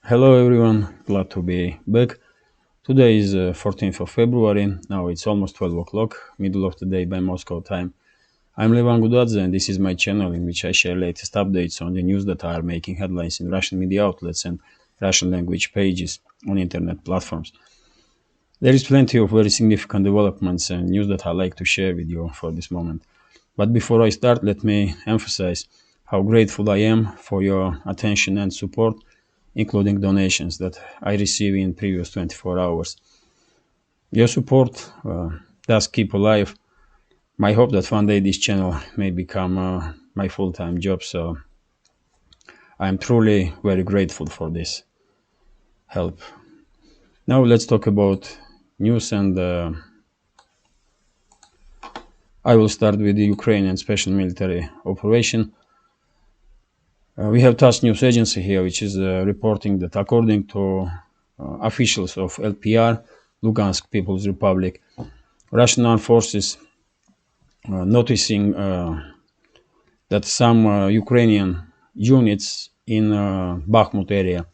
Hello everyone, glad to be back. Today is 14th of February, now it's almost 12 o'clock, middle of the day by Moscow time. I'm Levan Gudadze and this is my channel in which I share latest updates on the news that are making headlines in Russian media outlets and Russian language pages on internet platforms. There is plenty of very significant developments and news that I like to share with you for this moment. But before I start, let me emphasize how grateful I am for your attention and support, including donations that I receive in previous 24 hours. Your support does keep alive my hope that one day this channel may become my full-time job, so I'm truly very grateful for this help. Now let's talk about news, and I will start with the Ukrainian special military operation. We have TASS news agency here, which is reporting that according to officials of LPR, Lugansk People's Republic, Russian armed forces noticing that some Ukrainian units in Bakhmut area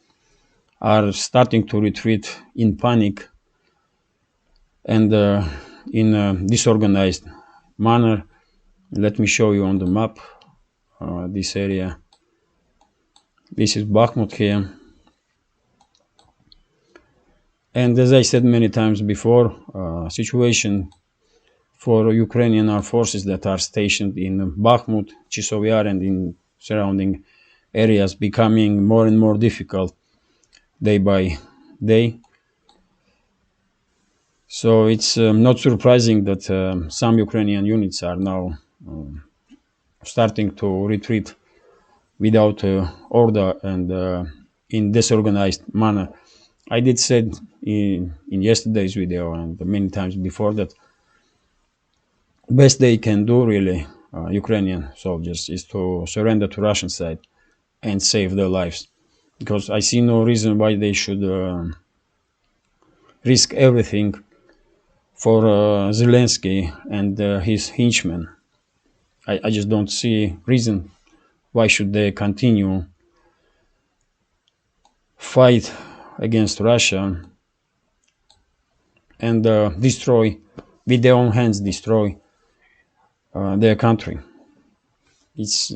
are starting to retreat in panic and in a disorganized manner. Let me show you on the map this area. This is Bakhmut here. And as I said many times before, situation for Ukrainian armed forces that are stationed in Bakhmut, Chisov Yar, and in surrounding areas becoming more and more difficult day by day. So it's not surprising that some Ukrainian units are now starting to retreat without order and in disorganized manner. I did said in yesterday's video and many times before that best they can do really, Ukrainian soldiers, is to surrender to Russian side and save their lives, because I see no reason why they should risk everything for Zelensky and his henchmen. I just don't see reason why should they continue fight against Russia and destroy, with their own hands, destroy their country. It's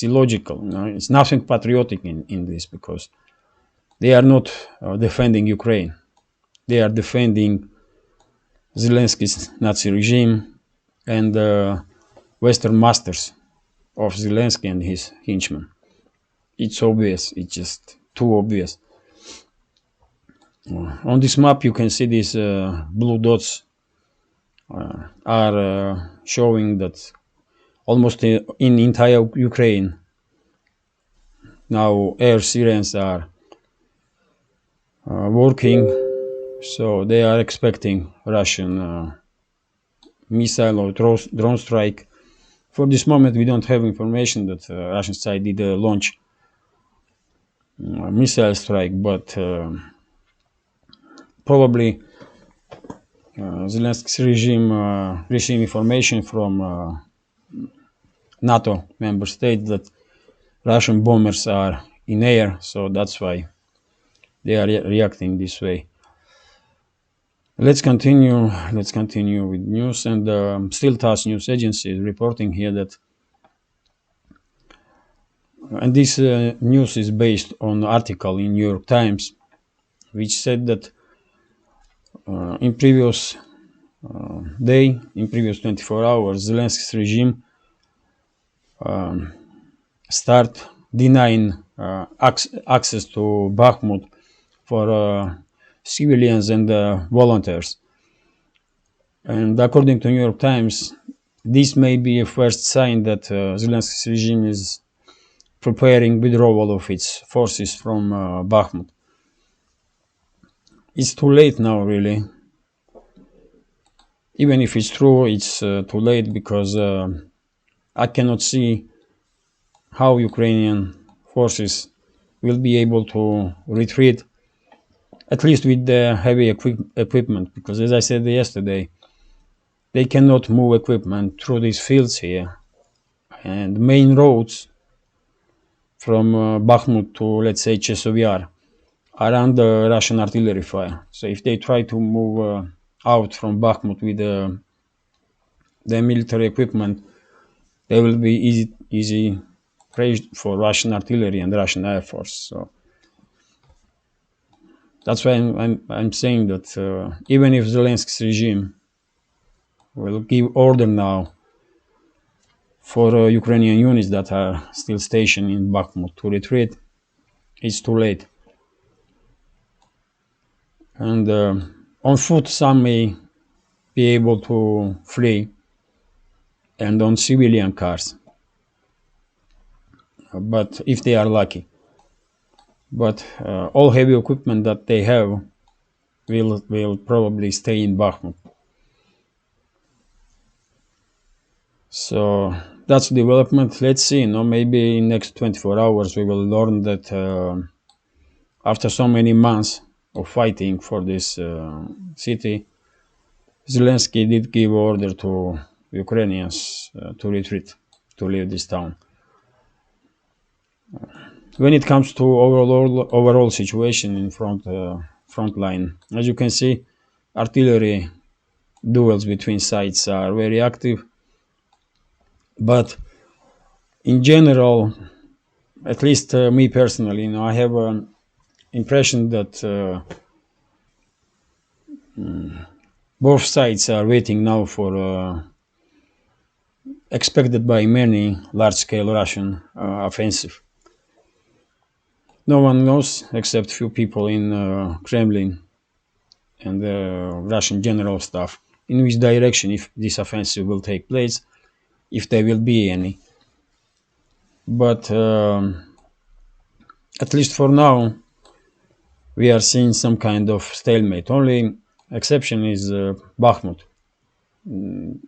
illogical. No? It's nothing patriotic in this, because they are not defending Ukraine. They are defending Zelensky's Nazi regime and Western masters of Zelensky and his henchmen. It's obvious. It's just too obvious. On this map, you can see these blue dots are showing that almost in entire Ukraine now air sirens are working, so they are expecting Russian missile or drone strike. For this moment, we don't have information that Russian side did launch missile strike, but probably Zelensky's regime received information from NATO member states that Russian bombers are in air, so that's why they are reacting this way. Let's continue with news, and still TASS news agency is reporting here that, and this news is based on an article in New York Times, which said that in previous day, in previous 24 hours, Zelensky's regime start denying access to Bakhmut for civilians and volunteers. And according to New York Times, this may be a first sign that Zelensky's regime is preparing withdrawal of its forces from Bakhmut. It's too late now, really. Even if it's true, it's too late, because I cannot see how Ukrainian forces will be able to retreat, at least with the heavy equipment, because as I said yesterday, they cannot move equipment through these fields here, and main roads from Bakhmut to, let's say, Chesov Yar are under Russian artillery fire. So if they try to move out from Bakhmut with their military equipment, they will be easy prey for Russian artillery and Russian air force. So that's why I'm saying that even if Zelensky's regime will give order now for Ukrainian units that are still stationed in Bakhmut to retreat, it's too late. And on foot, some may be able to flee, and on civilian cars, but if they are lucky. But all heavy equipment that they have will probably stay in Bakhmut. So that's development. Let's see. Maybe in next 24 hours we will learn that after so many months of fighting for this city, Zelensky did give order to Ukrainians to retreat, to leave this town. When it comes to overall situation in front line, as you can see, artillery duels between sides are very active. But in general, at least me personally, I have an impression that both sides are waiting now for expected by many large-scale Russian offensive. No one knows except few people in Kremlin and the Russian general staff in which direction if this offensive will take place, if there will be any. But at least for now, we are seeing some kind of stalemate. Only exception is Bakhmut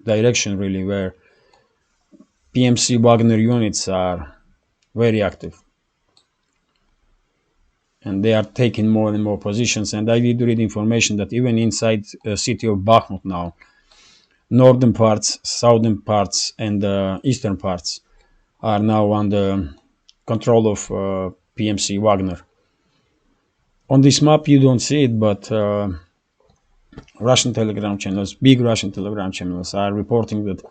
direction, really, where PMC Wagner units are very active. And they are taking more and more positions. And I did read information that even inside the city of Bakhmut now, northern parts, southern parts, and eastern parts are now under control of PMC Wagner. On this map you don't see it, but Russian telegram channels, big Russian telegram channels, are reporting that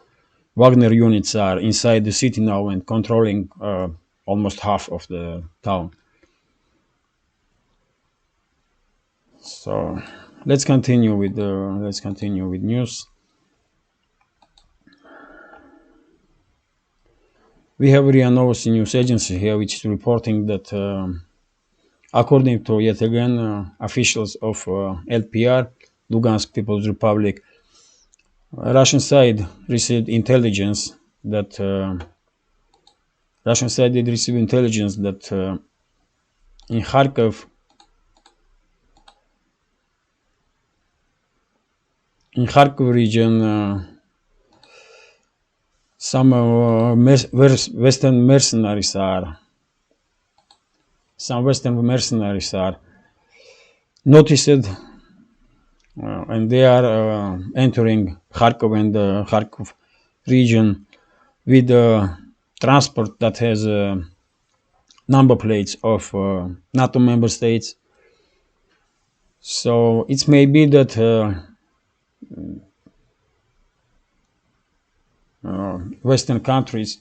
Wagner units are inside the city now and controlling almost half of the town. So let's continue with news. We have RIA Novosti news agency here, which is reporting that according to yet again officials of LPR, Lugansk People's Republic, Russian side received intelligence that in Kharkov region some Western mercenaries are noticed and they are entering Kharkov and the Kharkov region with transport that has number plates of NATO member states. So it may be that Western countries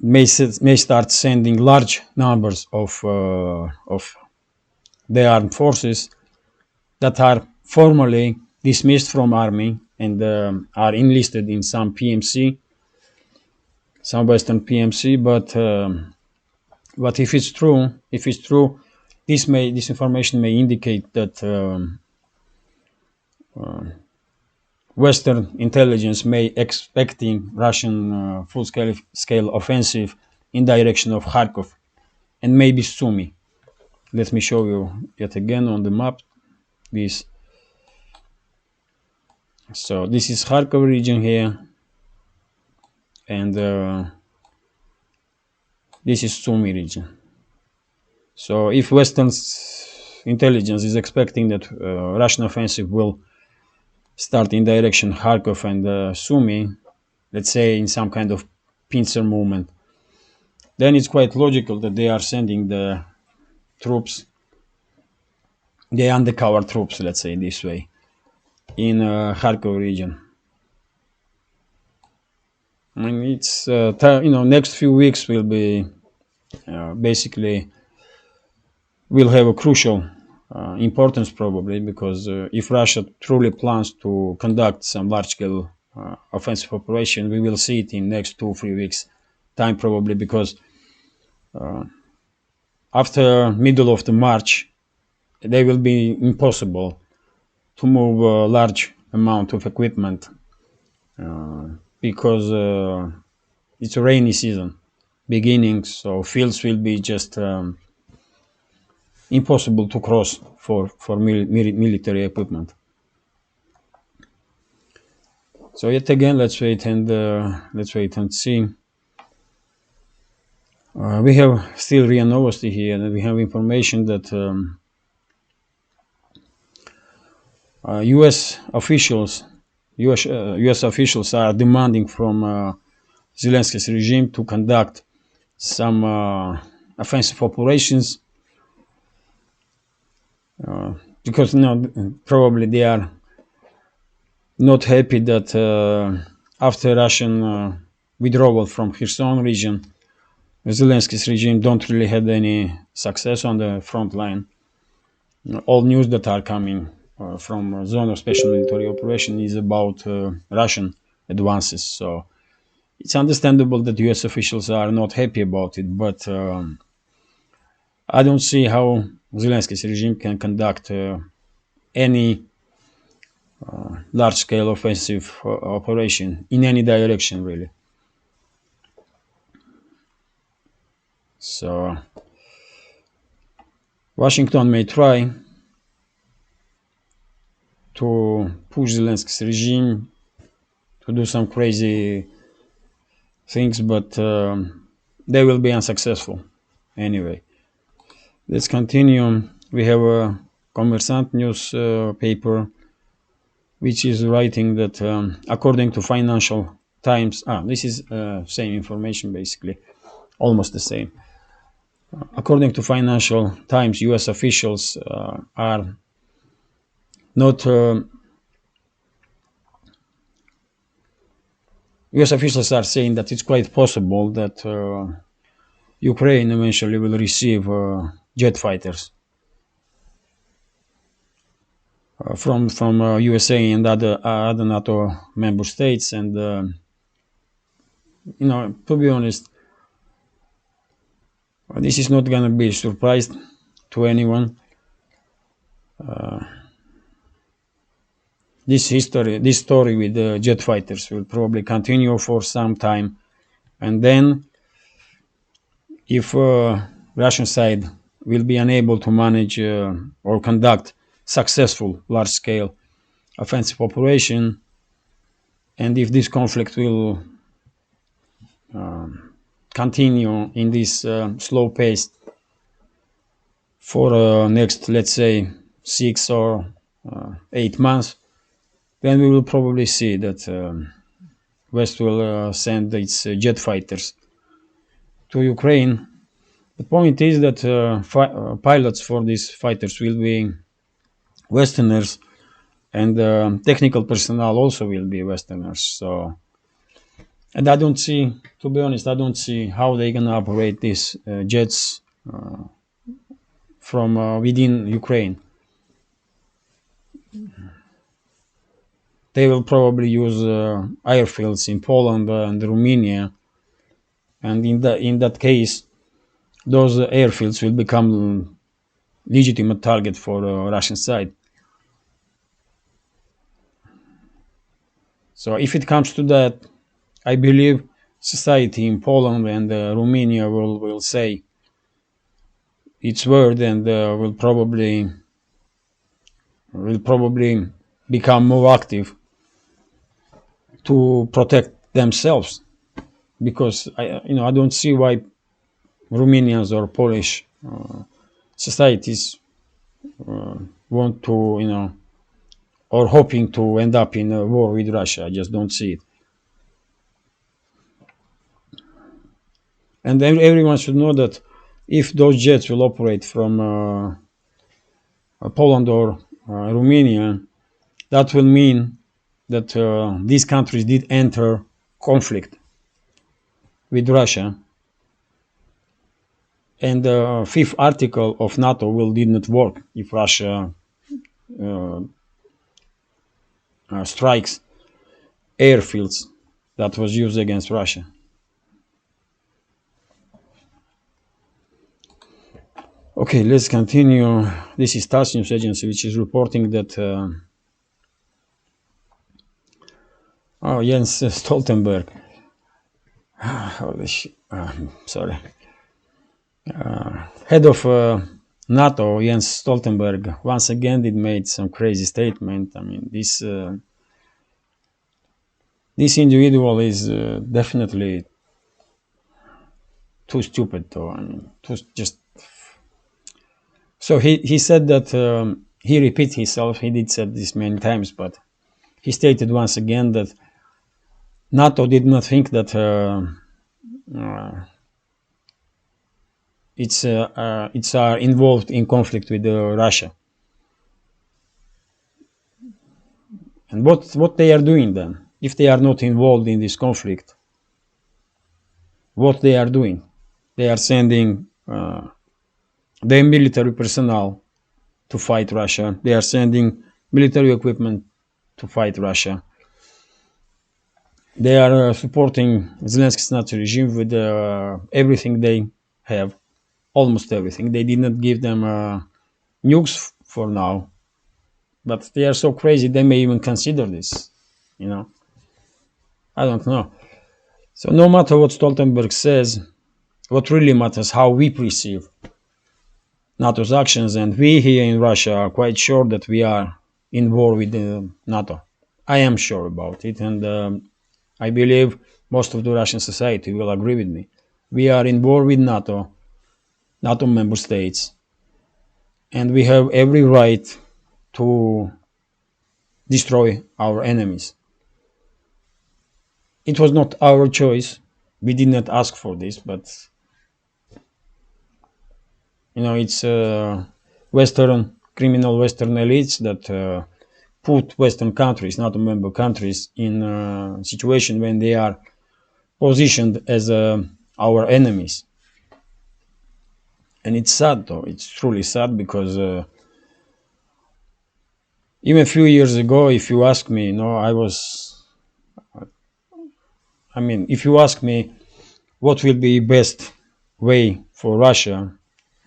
may start sending large numbers of the armed forces that are formally dismissed from army and are enlisted in some PMC, some Western PMC. But if it's true, this information may indicate that Western intelligence may expecting Russian full-scale offensive in direction of Kharkov and maybe Sumy. Let me show you yet again on the map this. So this is Kharkov region here, and this is Sumy region. So if Western intelligence is expecting that Russian offensive will start in direction Kharkov and Sumy, let's say in some kind of pincer movement, then it's quite logical that they are sending the troops, the undercover troops, let's say this way, in Kharkov region. I mean, it's next few weeks will be basically will have a crucial importance probably, because if Russia truly plans to conduct some large-scale offensive operation, we will see it in next 2-3 weeks time probably, because after middle of the March, they will be impossible to move a large amount of equipment because it's a rainy season beginning, so fields will be just impossible to cross for military equipment. So yet again, let's wait and see. We have still RIA Novosti here, and we have information that U.S. officials are demanding from Zelensky's regime to conduct some offensive operations because probably they are not happy that after Russian withdrawal from Kherson region, Zelensky's regime don't really have any success on the front line. All news that are coming from zone of special military operation is about Russian advances. So it's understandable that U.S. officials are not happy about it, but I don't see how Zelensky's regime can conduct any large-scale offensive operation in any direction, really. So Washington may try to push Zelensky's regime to do some crazy things, but they will be unsuccessful anyway. Let's continue. We have a Kommersant newspaper which is writing that according to Financial Times, this is same information basically, almost the same. According to Financial Times, U.S. officials are not U.S. officials are saying that it's quite possible that Ukraine eventually will receive jet fighters from USA and other NATO member states, and to be honest, this is not going to be a surprise to anyone. This story with the jet fighters will probably continue for some time, and then if Russian side will be unable to manage or conduct successful large-scale offensive operation, and if this conflict will continue in this slow pace for next, let's say, 6 or 8 months, then we will probably see that West will send its jet fighters to Ukraine. The point is that pilots for these fighters will be Westerners, and technical personnel also will be Westerners. So, and I don't see, to be honest, I don't see how they're gonna operate these jets from within Ukraine. They will probably use airfields in Poland and Romania, and in that case, those airfields will become legitimate target for Russian side. So if it comes to that, I believe society in Poland and Romania will say its word, and will probably become more active to protect themselves, because I don't see why Romanians or Polish societies want to or hoping to end up in a war with Russia. I just don't see it. And everyone should know that if those jets will operate from Poland or Romania, that will mean that these countries did enter conflict with Russia, and the fifth article of NATO did not work if Russia strikes airfields that was used against Russia. Okay, let's continue. This is TASS news agency, which is reporting that Jens Stoltenberg, holy shit, sorry, head of NATO, Jens Stoltenberg, once again did made some crazy statement. I mean, this individual is definitely too stupid, though. I mean, just. So he said that he repeats himself. He did said this many times, but he stated once again that NATO did not think that it's involved in conflict with Russia. And what they are doing then, if they are not involved in this conflict? What they are doing? They are sending their military personnel to fight Russia. They are sending military equipment to fight Russia. They are supporting Zelensky's Nazi regime with everything they have, almost everything. They did not give them nukes for now, but they are so crazy they may even consider this. You know, I don't know. So no matter what Stoltenberg says, what really matters how we perceive NATO's actions, and we here in Russia are quite sure that we are in war with NATO. I am sure about it, and I believe most of the Russian society will agree with me. We are in war with NATO member states, and we have every right to destroy our enemies. It was not our choice. We did not ask for this, but you know, it's criminal Western elites that put Western countries, NATO member countries, in a situation when they are positioned as our enemies. And it's sad, though. It's truly sad, because even a few years ago, if you ask me, if you ask me what will be best way for Russia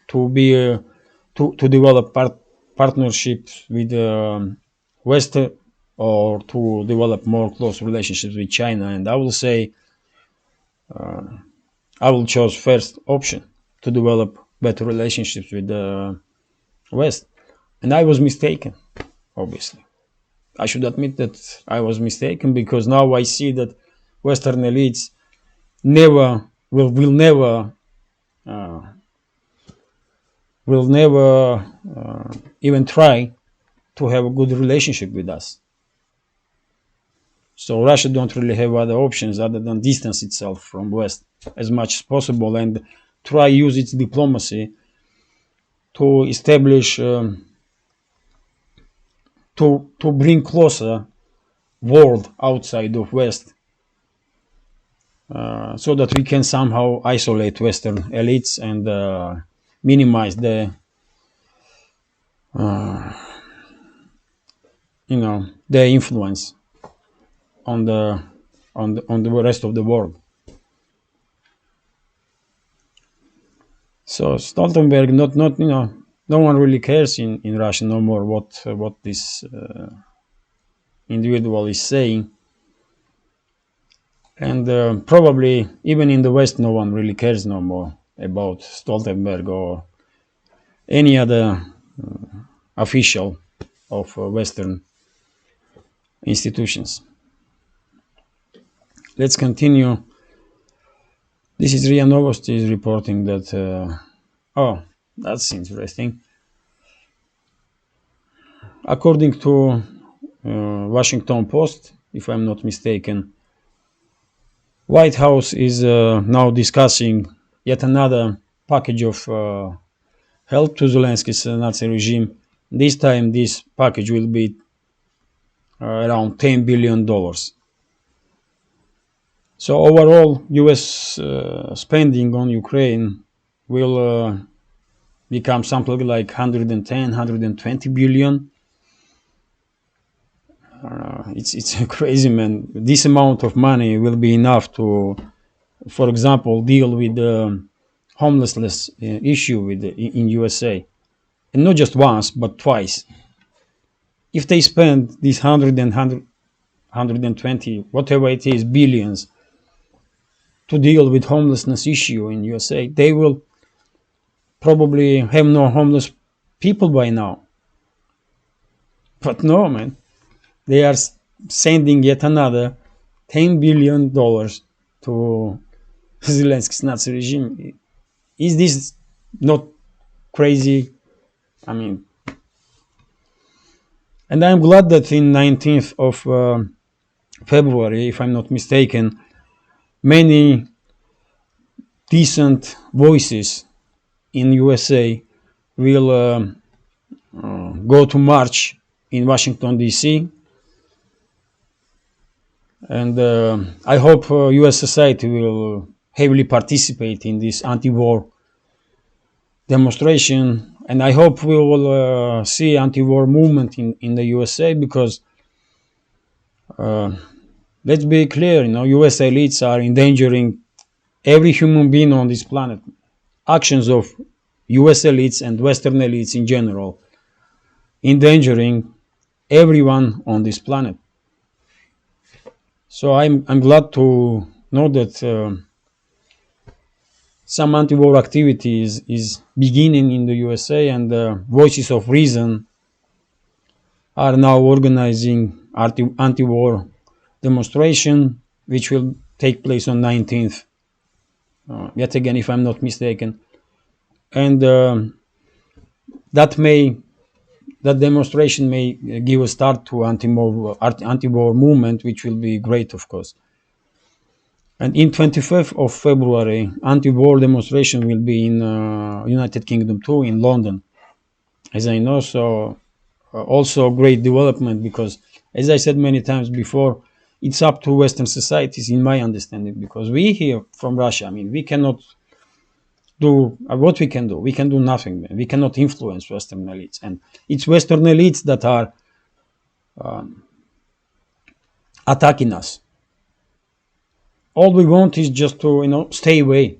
to be to develop partnerships with West, or to develop more close relationships with China, and I will say I will choose first option, to develop better relationships with the West. And I was mistaken, obviously. I should admit that I was mistaken, because now I see that Western elites will never even try to have a good relationship with us. So Russia don't really have other options other than distance itself from West as much as possible, and try use its diplomacy to establish to bring closer world outside of West, so that we can somehow isolate Western elites and minimize the their influence on the rest of the world. So Stoltenberg, no one really cares in Russia no more what this individual is saying, and probably even in the West no one really cares no more about Stoltenberg or any other official of Western institutions. Let's continue. This is RIA Novosti is reporting that that's interesting. According to Washington Post, if I'm not mistaken, White House is now discussing yet another package of help to Zelensky's Nazi regime. This time, this package will be around $10 billion. So overall, U.S. Spending on Ukraine will become something like 110, 120 billion. It's crazy, man. This amount of money will be enough to, for example, deal with the homelessness issue in USA, and not just once but twice. If they spend these 120, whatever it is, billions to deal with homelessness issue in USA, they will probably have no homeless people by now. But no, man, they are sending yet another $10 billion to Zelensky's Nazi regime. Is this not crazy? I mean, and I'm glad that in 19th of February, if I'm not mistaken, many decent voices in USA will go to march in Washington, D.C. And I hope U.S. society will heavily participate in this anti-war demonstration. And I hope we will see anti-war movement in the USA, because let's be clear, U.S. elites are endangering every human being on this planet. Actions of U.S. elites and Western elites in general endangering everyone on this planet. So I'm glad to know that some anti-war activity is beginning in the USA, and Voices of Reason are now organizing anti-war demonstration, which will take place on 19th, yet again, if I'm not mistaken. And that demonstration may give a start to anti-war movement, which will be great, of course. And in 25th of February, anti-war demonstration will be in United Kingdom too, in London, as I know. So also great development, because, as I said many times before, it's up to Western societies, in my understanding, because we here from Russia, I mean, we cannot do what we can do. We can do nothing. We cannot influence Western elites, and it's Western elites that are attacking us. All we want is just to, stay away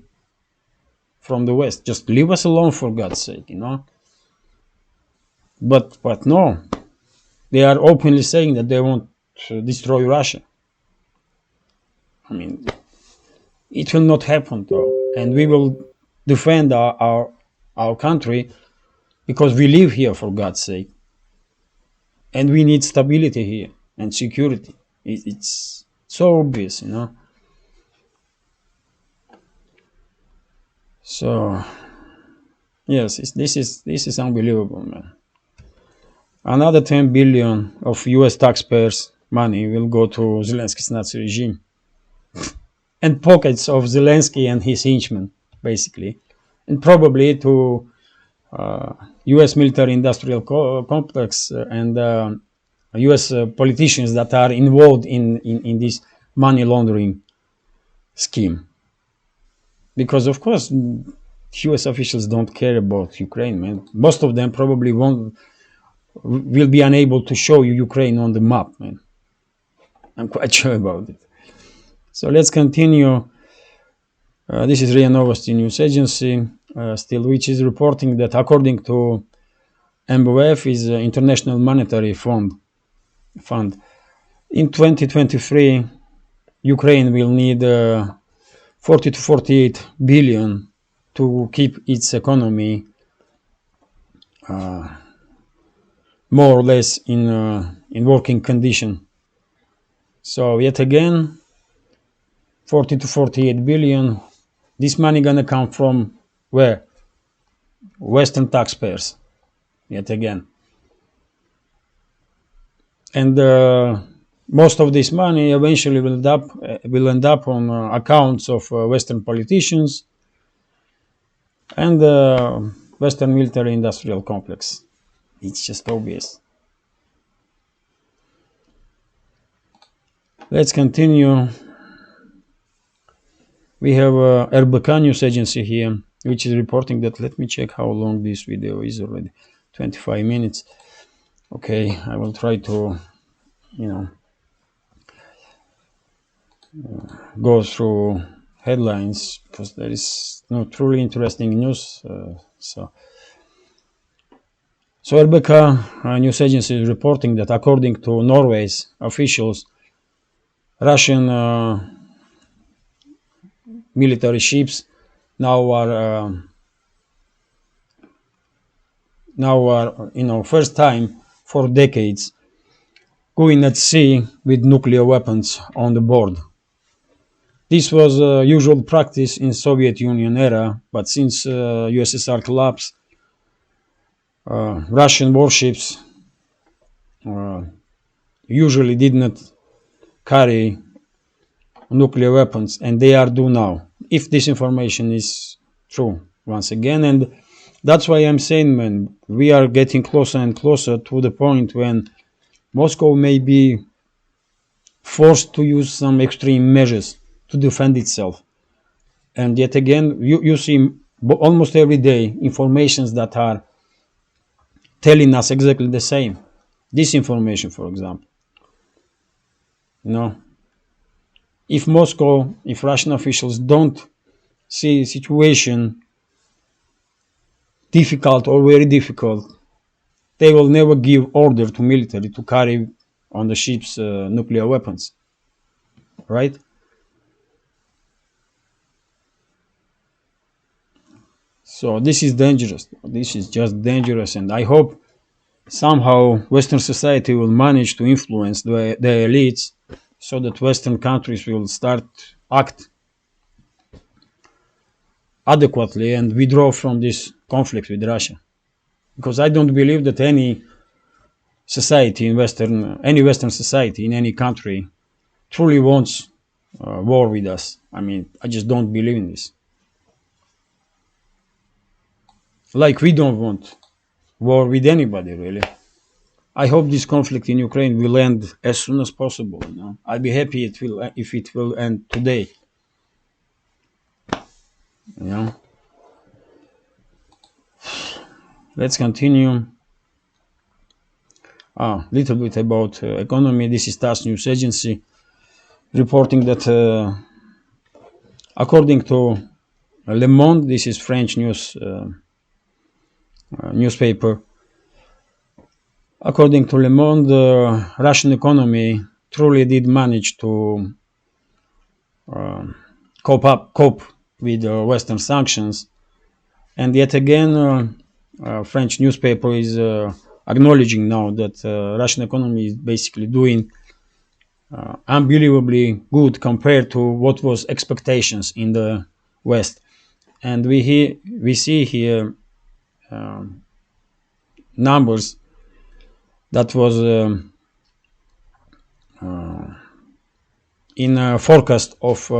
from the West. Just leave us alone, for God's sake, But no, they are openly saying that they want to destroy Russia. I mean, it will not happen, though, and we will defend our country, because we live here, for God's sake, and we need stability here and security. It's so obvious, So yes, this is unbelievable, man. Another 10 billion of U.S. taxpayers' money will go to Zelensky's Nazi regime and pockets of Zelensky and his henchmen, basically, and probably to U.S. military-industrial complex and U.S. politicians that are involved in this money laundering scheme. Because, of course, U.S. officials don't care about Ukraine, man. Most of them probably will be unable to show you Ukraine on the map, man. I'm quite sure about it. So let's continue. This is RIA Novosti News Agency, which is reporting that according to MWF, is International Monetary Fund. In 2023, Ukraine will need 40 to 48 billion to keep its economy more or less in working condition. So yet again, 40 to 48 billion. This money gonna come from where? Western taxpayers, yet again. And most of this money eventually will end up on accounts of Western politicians and the Western military industrial complex. It's just obvious. Let's continue. We have RBK news agency here, which is reporting that, let me check how long this video is already, 25 minutes. Okay, I will try to, go through headlines because there is no truly interesting news. So RBK news agency is reporting that according to Norway's officials, Russian military ships now are first time for decades going at sea with nuclear weapons on the board. This was usual practice in Soviet Union era, but since USSR collapse, Russian warships usually did not carry nuclear weapons, and they are do now, if this information is true once again. And that's why I'm saying, man, we are getting closer and closer to the point when Moscow may be forced to use some extreme measures to defend itself. And yet again, you see almost every day informations that are telling us exactly the same. Disinformation, for example. If Russian officials don't see a situation difficult or very difficult, they will never give order to military to carry on the ships nuclear weapons, right? So this is dangerous. This is just dangerous, and I hope somehow Western society will manage to influence the elites so that Western countries will start act adequately and withdraw from this conflict with Russia. Because I don't believe that any society in any Western society in any country truly wants war with us. I mean, I just don't believe in this. Like we don't want war with anybody, really. I hope this conflict in Ukraine will end as soon as possible. I'll be happy if it will end today. Let's continue. A little bit about economy. This is TASS news agency reporting that according to Le Monde, this is French newspaper. According to Le Monde, Russian economy truly did manage to cope with Western sanctions, and yet again, French newspaper is acknowledging now that Russian economy is basically doing unbelievably good compared to what was expectations in the West. And we see here numbers that was in a forecast of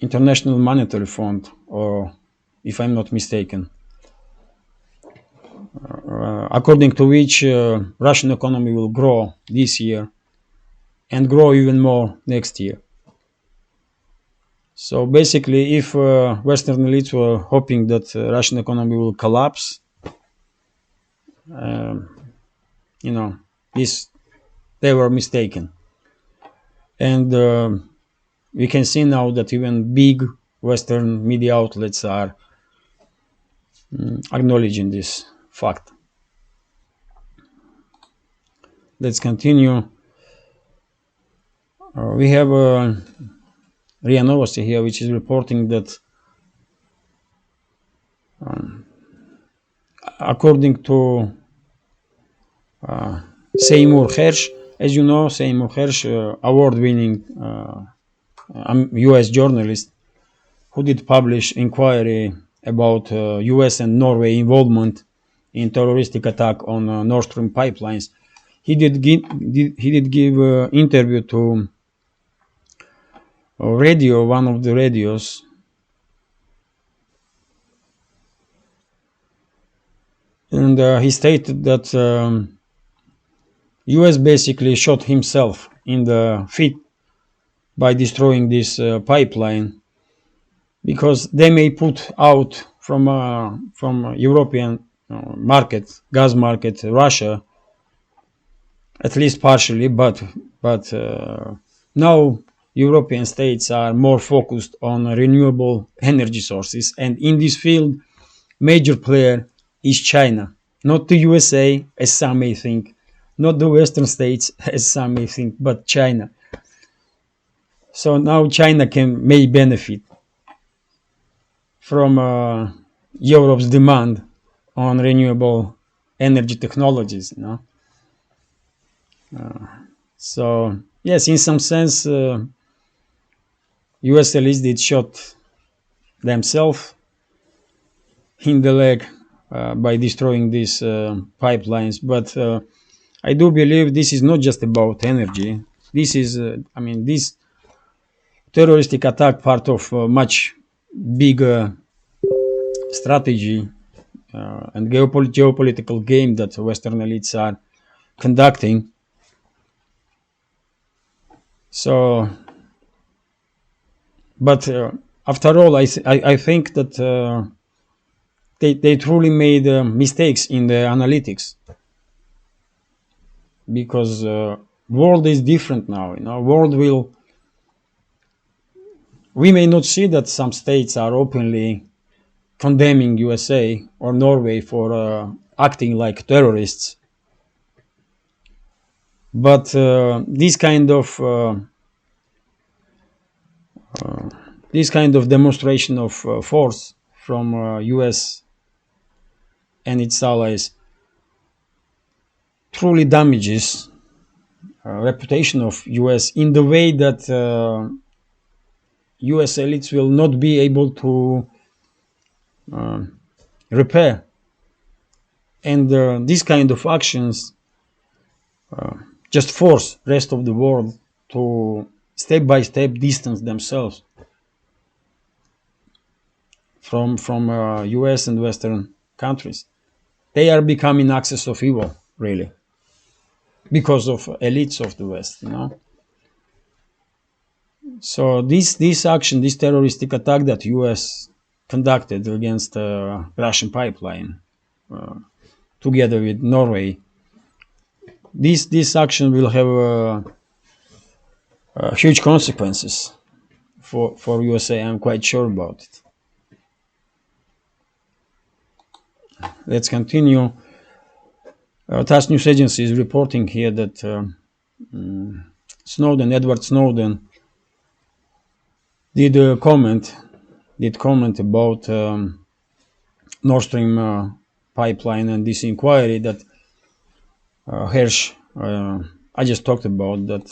International Monetary Fund, or if I'm not mistaken, according to which Russian economy will grow this year and grow even more next year. So basically, if Western elites were hoping that Russian economy will collapse, they were mistaken. And we can see now that even big Western media outlets are acknowledging this fact. Let's continue. We have RIA Novosti here, which is reporting that according to Seymour Hersh, as you know, Seymour Hersh, award-winning US journalist who did publish inquiry about US and Norway involvement in terroristic attack on Nord Stream pipelines. He did give interview to radio, one of the radios, and he stated that US basically shot himself in the feet by destroying this pipeline, because they may put out from European market, gas market, Russia, at least partially, but now European states are more focused on renewable energy sources, and in this field, major player is China, not the USA as some may think, not the Western states as some may think, but China. So now China may benefit from Europe's demand on renewable energy technologies. So yes, in some sense, US at least did shot themselves in the leg by destroying these pipelines. But I do believe this is not just about energy. This is, this terroristic attack part of a much bigger strategy and geopolitical game that Western elites are conducting. So, but after all, I think that they truly made mistakes in the analytics, because world is different now. We may not see that some states are openly condemning USA or Norway for acting like terrorists, but this kind of demonstration of force from US and its allies truly damages reputation of US in the way that US elites will not be able to repair. And these kind of actions just force rest of the world to step by step distance themselves from US and Western countries. They are becoming axis of evil, really, because of elites of the West. So this action, this terroristic attack that US conducted against Russian pipeline, together with Norway, this action will have huge consequences for USA. I'm quite sure about it. Let's continue. TASS news agency is reporting here that Edward Snowden, did comment about Nord Stream pipeline and this inquiry that Hersh, I just talked about, that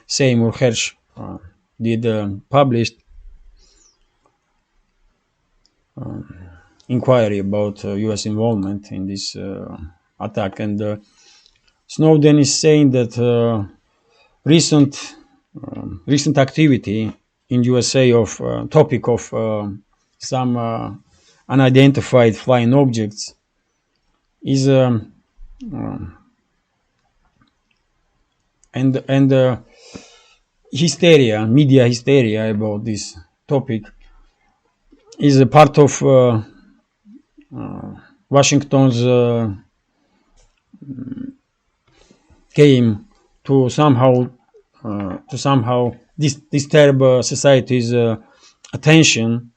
Seymour Hersh did published inquiry about US involvement in this attack. And Snowden is saying that recent activity in USA of topic of some unidentified flying objects is and hysteria, media hysteria about this topic is a part of Washington's game to somehow disturb society's attention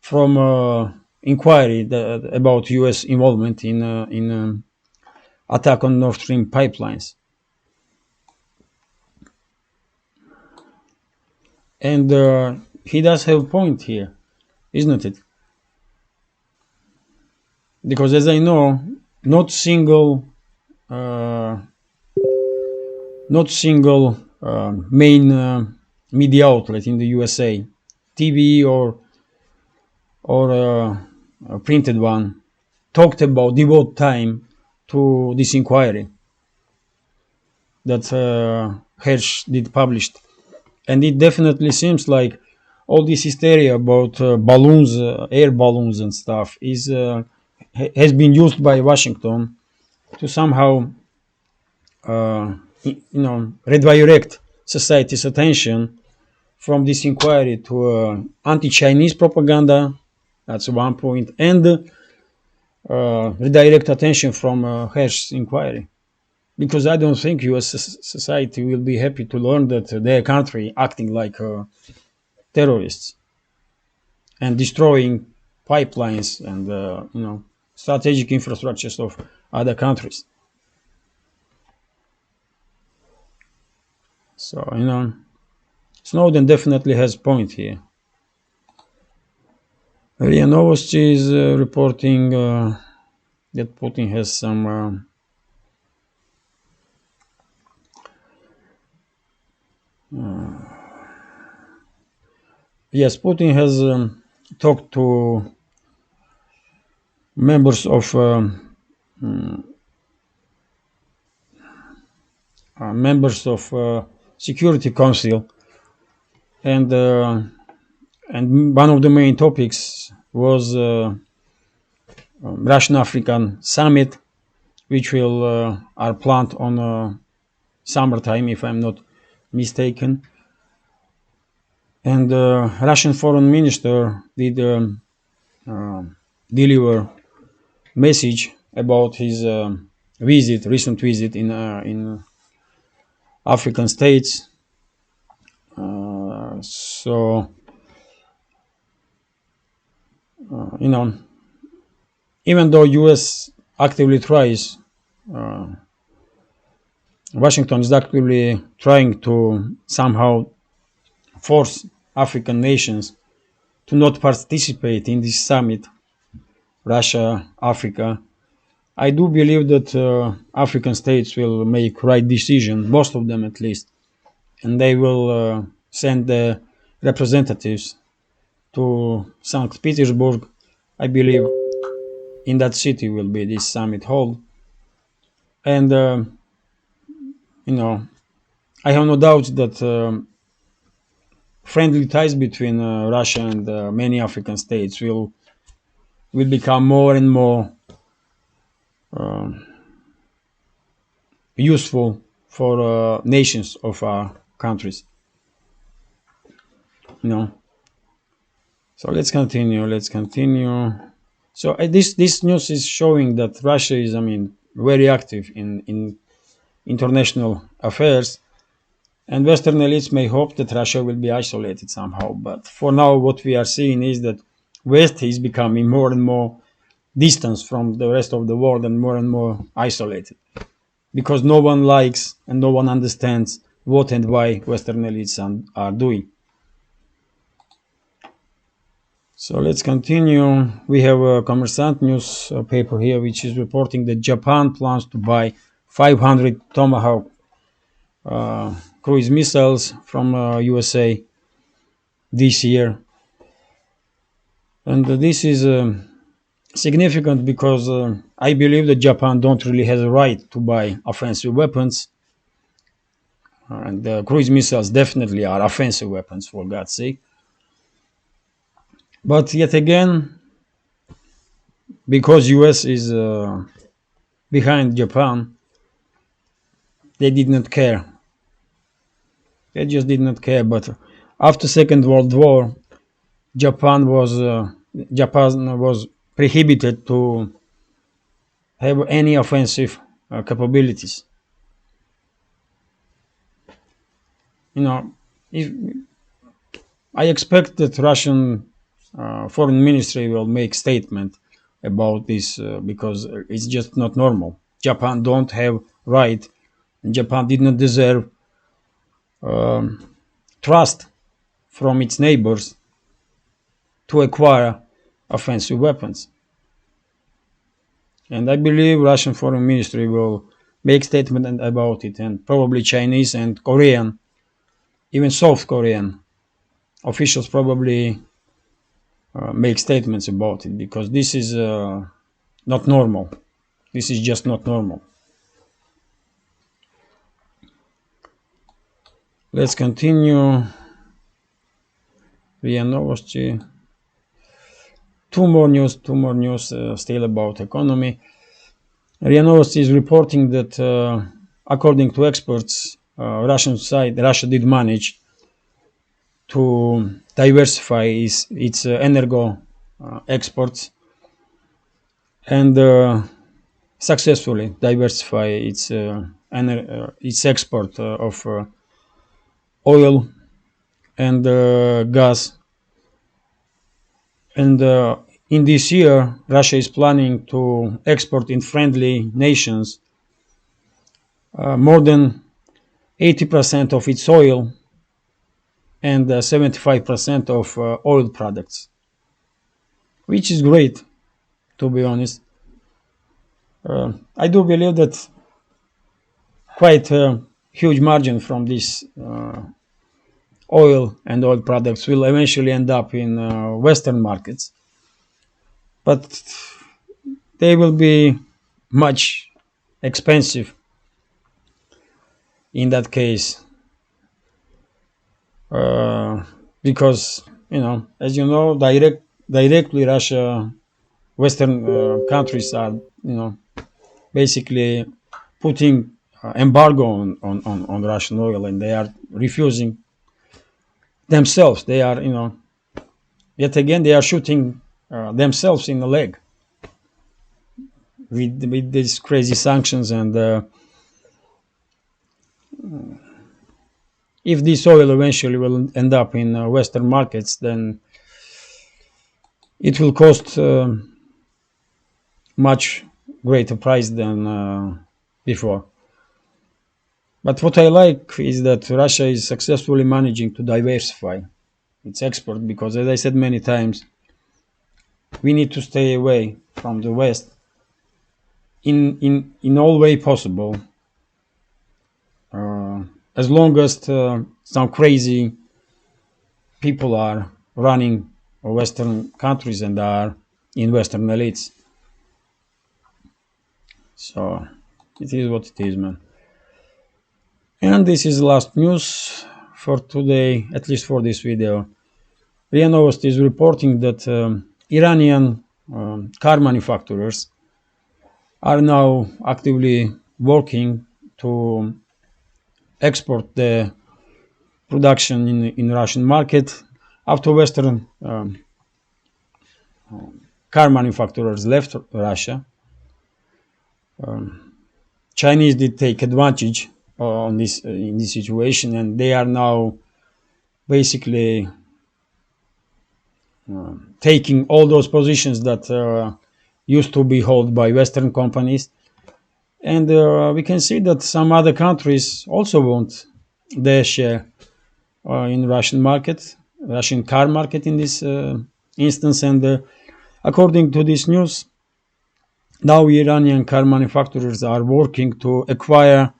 from inquiry about U.S. involvement in attack on Nord Stream pipelines. And he does have a point here, isn't it? Because as I know, not single main media outlet in the USA, TV or a printed one, devote time to this inquiry that Hersh did published. And it definitely seems like all this hysteria about balloons, air balloons and stuff is has been used by Washington to somehow, redirect society's attention from this inquiry to anti-Chinese propaganda. That's one point, and redirect attention from Hersh's inquiry. Because I don't think U.S. society will be happy to learn that their country acting like terrorists and destroying pipelines and strategic infrastructures of other countries. So Snowden definitely has a point here. RIA Novosti is reporting that Putin has some yes, Putin has talked to members of Security Council, and one of the main topics was Russian African summit, which will are planned on summertime, if I'm not mistaken. And Russian foreign minister did deliver message about his recent visit in African states. So even though U.S. actively tries, Washington is actively trying to somehow force African nations to not participate in this summit, Russia, Africa. I do believe that African states will make right decision, most of them at least, and they will send the representatives to St. Petersburg. I believe in that city will be this summit held, and I have no doubt that friendly ties between Russia and many African states will become more and more useful for nations of our countries. So let's continue. So this news is showing that Russia is, very active in international affairs, and Western elites may hope that Russia will be isolated somehow. But for now, what we are seeing is that West is becoming more and more distant from the rest of the world and more isolated, because no one likes and no one understands what and why Western elites are doing. So let's continue. We have a Kommersant newspaper here, which is reporting that Japan plans to buy 500 Tomahawk cruise missiles from USA this year. And this is significant because I believe that Japan don't really have a right to buy offensive weapons. And the cruise missiles definitely are offensive weapons, for God's sake. But yet again, because US is behind Japan, they did not care. They just did not care. But after Second World War, Japan was prohibited to have any offensive capabilities. If I expect that Russian foreign ministry will make statement about this because it's just not normal. Japan don't have right, and Japan did not deserve trust from its neighbors to acquire offensive weapons. And I believe Russian foreign ministry will make statement about it, and probably Chinese and Korean, even South Korean officials probably make statements about it, because this is not normal. This is just not normal. Let's continue. RIA Novosti. Two more news still about economy. RIA Novosti is reporting that, according to experts, Russia did manage to diversify its energo exports and successfully diversify its export of oil and gas. And in this year, Russia is planning to export in friendly nations more than 80% of its oil and 75% of oil products, which is great, to be honest. I do believe that quite a huge margin from this oil and oil products will eventually end up in Western markets, but they will be much expensive in that case, because as you know, directly Russia, Western countries are basically putting embargo on Russian oil, and they are refusing themselves. They are yet again they are shooting themselves in the leg with these crazy sanctions. And if this oil eventually will end up in Western markets, then it will cost much greater price than before. But what I like is that Russia is successfully managing to diversify its export, because, as I said many times, we need to stay away from the West in all way possible, as long as some crazy people are running Western countries and are in Western elites. So it is what it is, man. And this is the last news for today, at least for this video. RIA Novosti is reporting that Iranian car manufacturers are now actively working to export the production in Russian market after Western car manufacturers left Russia. Chinese did take advantage on this in this situation, and they are now basically taking all those positions that used to be held by Western companies. And we can see that some other countries also want their share in Russian car market in this instance. And according to this news, now Iranian car manufacturers are working to acquire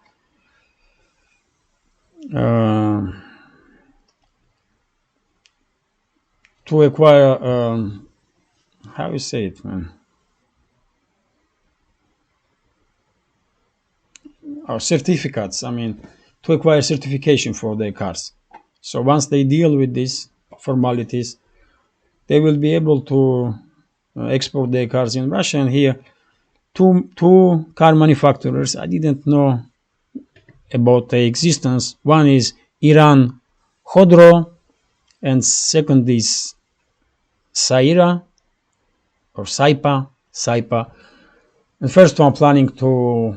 how you say it, man? Certificates. I mean, to acquire certification for their cars. So once they deal with these formalities, they will be able to export their cars in Russia. And here, two car manufacturers, I didn't know about their existence. One is Iran Khodro, and second is Saira or Saipa. And first one planning to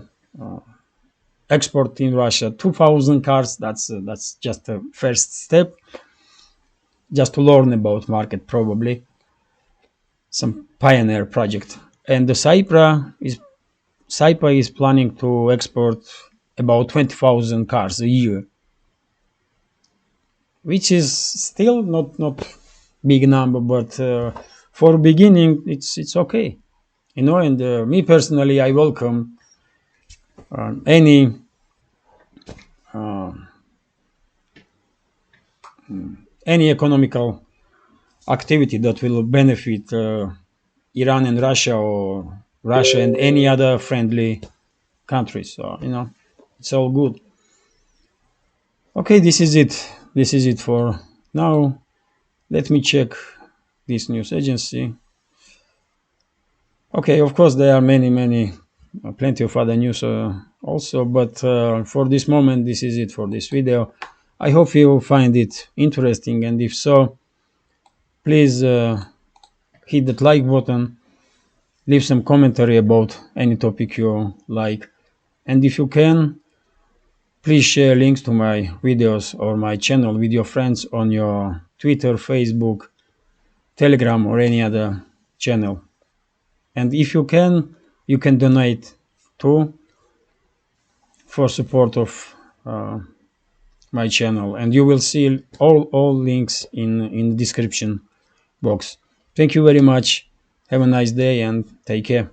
export in Russia 2,000 cars. That's just a first step, just to learn about market, probably some pioneer project. And the Saipa is planning to export about 20,000 cars a year, which is still not big number, but for beginning it's okay, And me personally, I welcome any economical activity that will benefit Iran and Russia, or Russia and any other friendly countries. So it's all good. Okay, this is it for now. Let me check this news agency. Okay, of course there are plenty of other news also, but for this moment, this is it for this video. I hope you find it interesting, and if so, please hit that like button, leave some commentary about any topic you like, and if you can, please share links to my videos or my channel with your friends on your Twitter, Facebook, Telegram, or any other channel. And if you can donate too for support of uh, my channel, and you will see all links in the description box. Thank you very much. Have a nice day and take care.